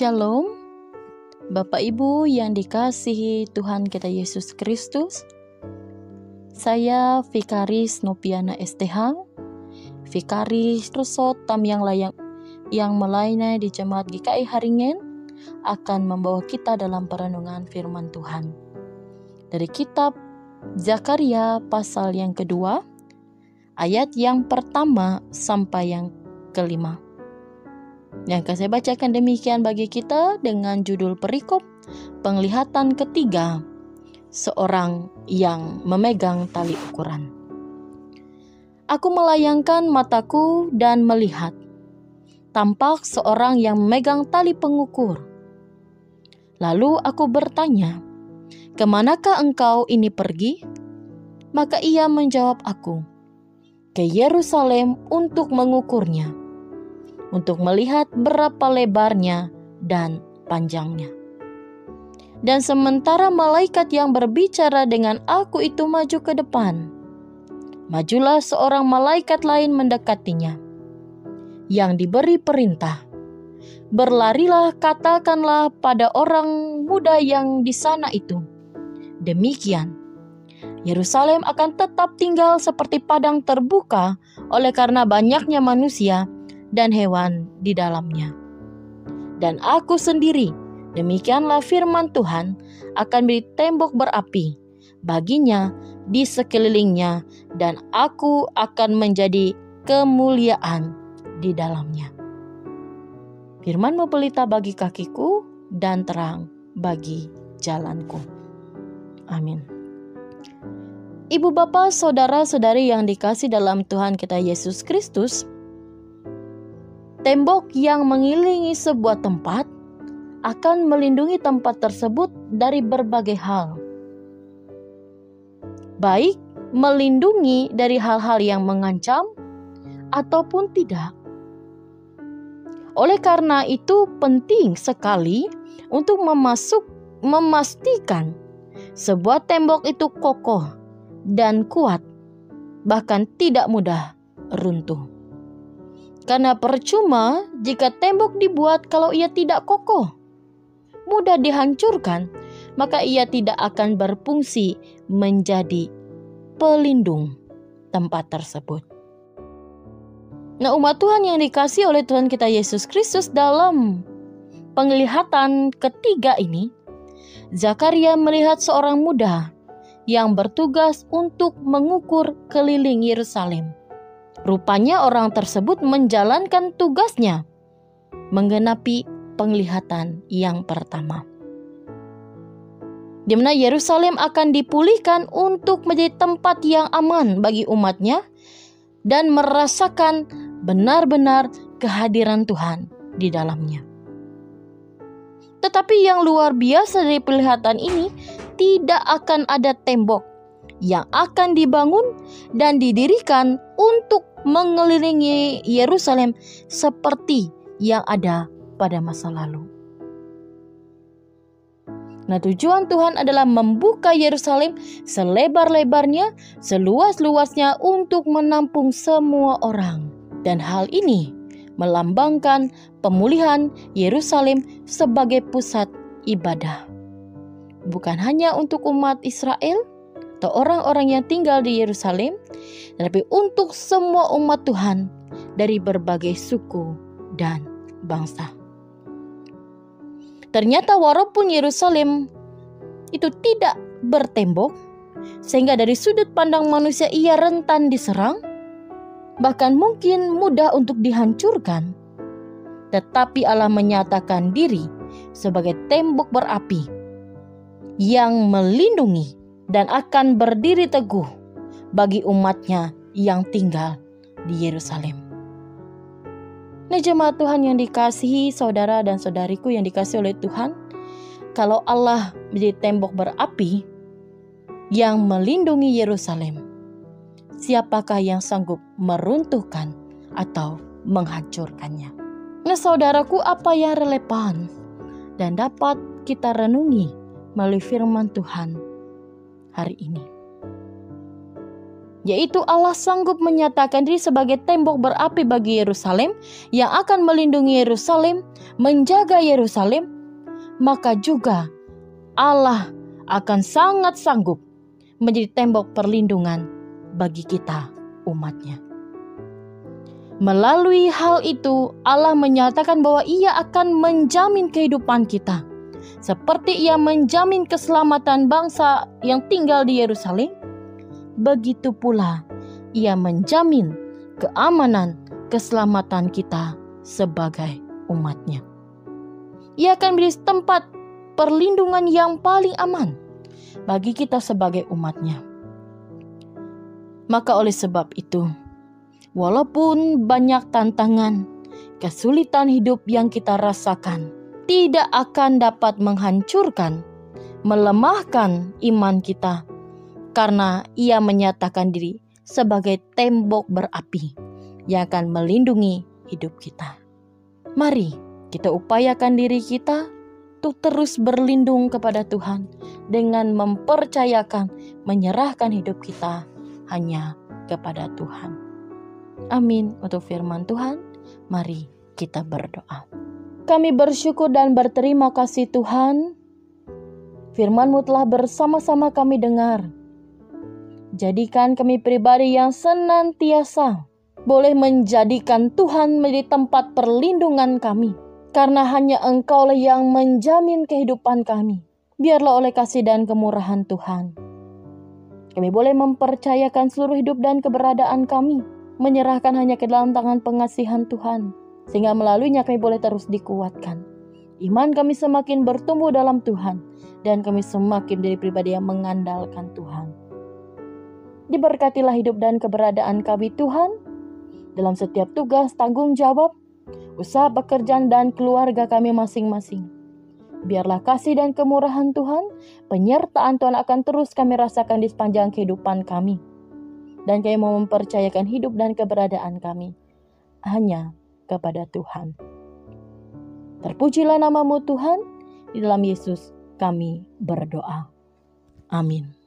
Shalom, Bapak Ibu yang dikasihi Tuhan kita Yesus Kristus. Saya Vikaris Nopiana STH, Vikaris Resort Tamyang Layang yang melayani di Jemaat GKI Haringen, akan membawa kita dalam perenungan firman Tuhan dari kitab Zakaria pasal yang kedua, ayat yang pertama sampai yang kelima. Yang akan saya bacakan demikian bagi kita dengan judul perikop penglihatan ketiga, seorang yang memegang tali ukuran. Aku melayangkan mataku dan melihat, tampak seorang yang memegang tali pengukur. Lalu aku bertanya, "Kemanakah engkau ini pergi?" Maka ia menjawab aku, "Ke Yerusalem untuk mengukurnya, untuk melihat berapa lebarnya dan panjangnya." Dan sementara malaikat yang berbicara dengan aku itu maju ke depan, majulah seorang malaikat lain mendekatinya, yang diberi perintah, "Berlarilah, katakanlah pada orang muda yang di sana itu, demikian, Yerusalem akan tetap tinggal seperti padang terbuka oleh karena banyaknya manusia dan hewan di dalamnya. Dan aku sendiri, demikianlah firman Tuhan, akan beri tembok berapi baginya di sekelilingnya, dan aku akan menjadi kemuliaan di dalamnya." Firman-Mu pelita bagi kakiku dan terang bagi jalanku. Amin. Ibu bapak, saudara-saudari yang dikasih dalam Tuhan kita Yesus Kristus, tembok yang mengelilingi sebuah tempat akan melindungi tempat tersebut dari berbagai hal. Baik melindungi dari hal-hal yang mengancam ataupun tidak. Oleh karena itu penting sekali untuk memastikan sebuah tembok itu kokoh dan kuat, bahkan tidak mudah runtuh. Karena percuma jika tembok dibuat kalau ia tidak kokoh, mudah dihancurkan, maka ia tidak akan berfungsi menjadi pelindung tempat tersebut. Nah, umat Tuhan yang dikasihi oleh Tuhan kita Yesus Kristus, dalam penglihatan ketiga ini, Zakaria melihat seorang muda yang bertugas untuk mengukur keliling Yerusalem. Rupanya orang tersebut menjalankan tugasnya menggenapi penglihatan yang pertama, di mana Yerusalem akan dipulihkan untuk menjadi tempat yang aman bagi umatnya dan merasakan benar-benar kehadiran Tuhan di dalamnya. Tetapi yang luar biasa dari penglihatan ini, tidak akan ada tembok yang akan dibangun dan didirikan untuk mengelilingi Yerusalem seperti yang ada pada masa lalu. Nah, tujuan Tuhan adalah membuka Yerusalem selebar-lebarnya, seluas-luasnya untuk menampung semua orang. Dan hal ini melambangkan pemulihan Yerusalem sebagai pusat ibadah. Bukan hanya untuk umat Israel atau orang-orang yang tinggal di Yerusalem, tetapi untuk semua umat Tuhan dari berbagai suku dan bangsa. Ternyata walaupun Yerusalem itu tidak bertembok, sehingga dari sudut pandang manusia ia rentan diserang, bahkan mungkin mudah untuk dihancurkan, tetapi Allah menyatakan diri sebagai tembok berapi yang melindungi dan akan berdiri teguh bagi umatnya yang tinggal di Yerusalem. Nah, jemaat Tuhan yang dikasihi, saudara dan saudariku yang dikasihi oleh Tuhan, kalau Allah menjadi tembok berapi yang melindungi Yerusalem, siapakah yang sanggup meruntuhkan atau menghancurkannya? Nah, saudaraku, apa yang relevan dan dapat kita renungi melalui firman Tuhan hari ini? yaitu Allah sanggup menyatakan diri sebagai tembok berapi bagi Yerusalem yang akan melindungi Yerusalem, menjaga Yerusalem, maka juga Allah akan sangat sanggup menjadi tembok perlindungan bagi kita, umat-Nya. Melalui hal itu, Allah menyatakan bahwa Ia akan menjamin kehidupan kita. Seperti Ia menjamin keselamatan bangsa yang tinggal di Yerusalem, begitu pula Ia menjamin keamanan, keselamatan kita sebagai umat-Nya. Ia akan menjadi tempat perlindungan yang paling aman bagi kita sebagai umat-Nya. Maka oleh sebab itu, walaupun banyak tantangan, kesulitan hidup yang kita rasakan, tidak akan dapat menghancurkan, melemahkan iman kita, karena Ia menyatakan diri sebagai tembok berapi yang akan melindungi hidup kita. Mari kita upayakan diri kita untuk terus berlindung kepada Tuhan dengan mempercayakan, menyerahkan hidup kita hanya kepada Tuhan. Amin. Untuk firman Tuhan, mari kita berdoa. Kami bersyukur dan berterima kasih Tuhan, firman-Mu telah bersama-sama kami dengar. Jadikan kami pribadi yang senantiasa boleh menjadikan Tuhan menjadi tempat perlindungan kami. Karena hanya Engkau-lah yang menjamin kehidupan kami. Biarlah oleh kasih dan kemurahan Tuhan, kami boleh mempercayakan seluruh hidup dan keberadaan kami, menyerahkan hanya ke dalam tangan pengasihan Tuhan, sehingga melaluinya kami boleh terus dikuatkan. Iman kami semakin bertumbuh dalam Tuhan, dan kami semakin menjadi pribadi yang mengandalkan Tuhan. Diberkatilah hidup dan keberadaan kami Tuhan, dalam setiap tugas, tanggung jawab, usaha pekerjaan dan keluarga kami masing-masing. Biarlah kasih dan kemurahan Tuhan, penyertaan Tuhan akan terus kami rasakan di sepanjang kehidupan kami. Dan kami mau mempercayakan hidup dan keberadaan kami hanya kepada Tuhan. Terpujilah nama-Mu Tuhan, di dalam Yesus kami berdoa. Amin.